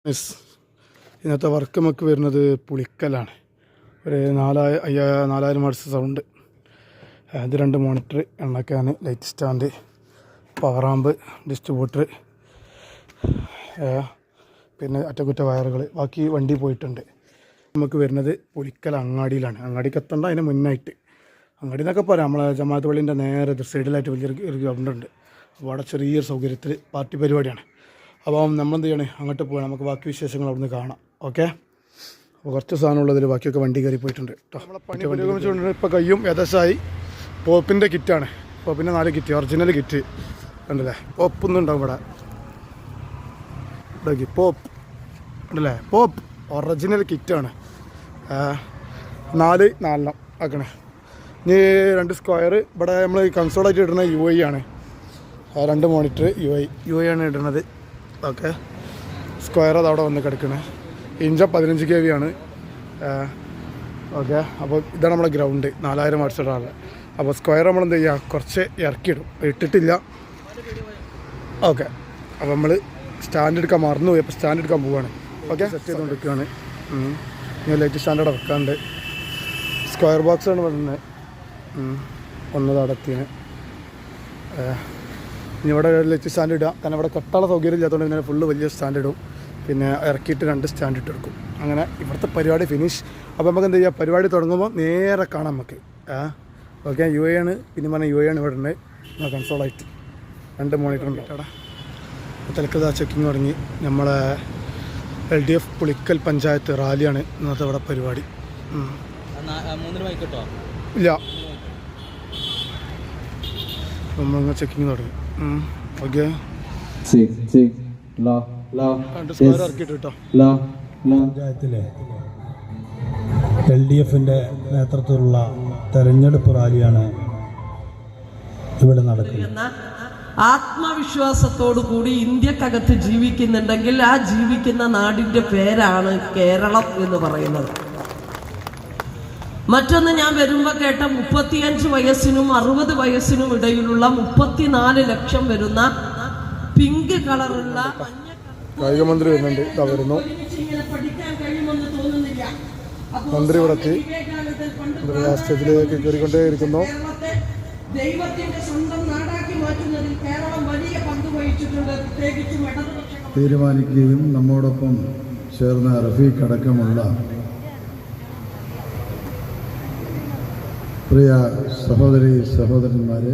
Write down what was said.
ഇന്നത്തെ വർക്ക് നമുക്ക് വരുന്നത് പുളിക്കലാണ്. ഒരു 4000 വാട്ട്സ് സൗണ്ട്, ഇത് 2 മോണിറ്റർ, എണ്ണക്കാൻ, light stand, power amp, distributor, പിന്നെ അറ്റകുറ്റ വയറുകൾ. ബാക്കി വണ്ടി പോയിട്ടുണ്ട്. നമുക്ക് വരുന്നത് പുളിക്കൽ അങ്ങാടിയിലാണ്. അങ്ങാടിക്ക് എത്തണ്ട, അതിന് മുന്നായിട്ട്. അങ്ങാടി എന്നൊക്കെ പറയാം, നമ്മളെ ജമാഅത്ത് പള്ളീൻ്റെ നേരെ സൈഡിലായിട്ട് വലിയൊരു ഗ്രൗണ്ടുണ്ട്. അപ്പോൾ അവിടെ ചെറിയൊരു സൗകര്യത്തിൽ പാർട്ടി പരിപാടിയാണ്. അപ്പം നമ്മളെന്ത് ചെയ്യണേ, അങ്ങോട്ട് പോകണം. നമുക്ക് ബാക്കി വിശേഷങ്ങൾ അവിടെ നിന്ന് കാണാം. ഓക്കെ, അപ്പോൾ കുറച്ച് സാധനം ഉള്ളതിൽ ബാക്കിയൊക്കെ വണ്ടി കയറി പോയിട്ടുണ്ട് കേട്ടോ. നമ്മളെ പണി പുരോഗമിച്ചുകൊണ്ട് ഇപ്പോൾ കയ്യും ഏകദേശമായി. പോപ്പിൻ്റെ കിറ്റാണ്, പോപ്പിൻ്റെ 4 കിറ്റ്, ഒറിജിനൽ കിറ്റ് ഉണ്ടല്ലേ. പോപ്പൊന്നുണ്ടാവും ഇവിടെ, പോപ്പ് ഉണ്ടല്ലേ. പോപ്പ് ഒറിജിനൽ കിറ്റാണ്. 4 ആക്കണേ. ഇനി 2 സ്ക്വയർ ഇവിടെ നമ്മൾ കൺസോളായിട്ട് ഇടുന്ന UI ആണ്. 2 മോണിറ്റർ UI ആണ് ഇടുന്നത്. ഓക്കെ, സ്ക്വയർ അതവിടെ വന്ന് കിടക്കണേ. ഇഞ്ച 15 kV ആണ്. ഓക്കെ, അപ്പോൾ ഇതാണ് നമ്മുടെ ഗ്രൗണ്ട്. 4000 വാട്ട്സ് ഇടാറുള്ളത്. അപ്പോൾ സ്ക്വയർ നമ്മൾ എന്ത് ചെയ്യുക, കുറച്ച് ഇറക്കിയിടും, ഇട്ടിട്ടില്ല. ഓക്കെ, അപ്പോൾ നമ്മൾ സ്റ്റാൻഡ് എടുക്കാൻ മറന്നുപോയി. അപ്പോൾ സ്റ്റാൻഡ് എടുക്കാൻ പോവുകയാണ്. ഓക്കെ, സെറ്റ് ചെയ്തുകൊണ്ടിരിക്കുകയാണ്. ഞാൻ ലൈറ്റ് സ്റ്റാൻഡ് വെക്കാണ്ട്. സ്ക്വയർ ബോക്സാണ് വരുന്നത്. ഒന്ന് നടത്തിന്. ഇനി ഇവിടെ ലൈറ്റ് സ്റ്റാൻഡ് ഇടുക, കാരണം ഇവിടെ കെട്ടാനുള്ള സൗകര്യം ഇല്ലാത്തതുകൊണ്ട് പിന്നെ ഫുള്ള് വലിയ സ്റ്റാൻഡ് ഇടും. പിന്നെ ഇറക്കിയിട്ട് 2 സ്റ്റാൻഡ് ഇട്ടെടുക്കും. അങ്ങനെ ഇവിടുത്തെ പരിപാടി ഫിനിഷ്. അപ്പോൾ നമുക്ക് എന്ത് ചെയ്യുക, പരിപാടി തുടങ്ങുമ്പോൾ നേരെ കാണാം നമുക്ക്. ഓക്കെ, UI ആണ്. പിന്നെ പറഞ്ഞാൽ UI ആണ് ഇവിടെ ഉണ്ട്. കൺസോളായിട്ട് 2 മോണിറ്റർ ഉണ്ട് അവിടെ. തലക്കഥ ചെക്കിങ് തുടങ്ങി. നമ്മളെ LDF പുളിക്കൽ പഞ്ചായത്ത് റാലിയാണ് ഇന്നത്തെ ഇവിടെ പരിപാടി. ഇല്ല, നമ്മൾ ചെക്കിങ് തുടങ്ങി. ഓക്കെ, പഞ്ചായത്തിലെ LDFന്റെ നേതൃത്വത്തിലുള്ള തെരഞ്ഞെടുപ്പ് റാലിയാണ് ഇവിടെ നടക്കുന്നത്. ആത്മവിശ്വാസത്തോടു കൂടി ഇന്ത്യക്കകത്ത് ജീവിക്കുന്നുണ്ടെങ്കിൽ ആ ജീവിക്കുന്ന നാടിന്റെ പേരാണ് കേരളം എന്ന് പറയുന്നത്. മറ്റൊന്ന്, ഞാൻ വരുമ്പോൾ കേട്ട 35 വയസ്സിനും 60 വയസ്സിനും ഇടയിലുള്ള 34 ലക്ഷം വരുന്ന പിങ്ക് കളറുള്ള കായിക മന്ത്രി വരുന്നുണ്ട്. വരുന്നു മന്ത്രി ഇവിടെ എത്തി. സ്റ്റേജിലേക്ക് കയറിക്കൊണ്ടേയിരിക്കുന്നു. ദൈവത്തിന്റെ സ്വന്തം നാടാക്കി മാറ്റുന്നതിൽ കേരളം വലിയ പങ്ക് വഹിച്ചിട്ടുണ്ട്. പ്രത്യേകിച്ചും തീരുമാനിക്കുകയും നമ്മോടൊപ്പം ചേർന്ന റഫീഖ് അടക്കമുള്ള പ്രിയ സഹോദരന്മാരെ,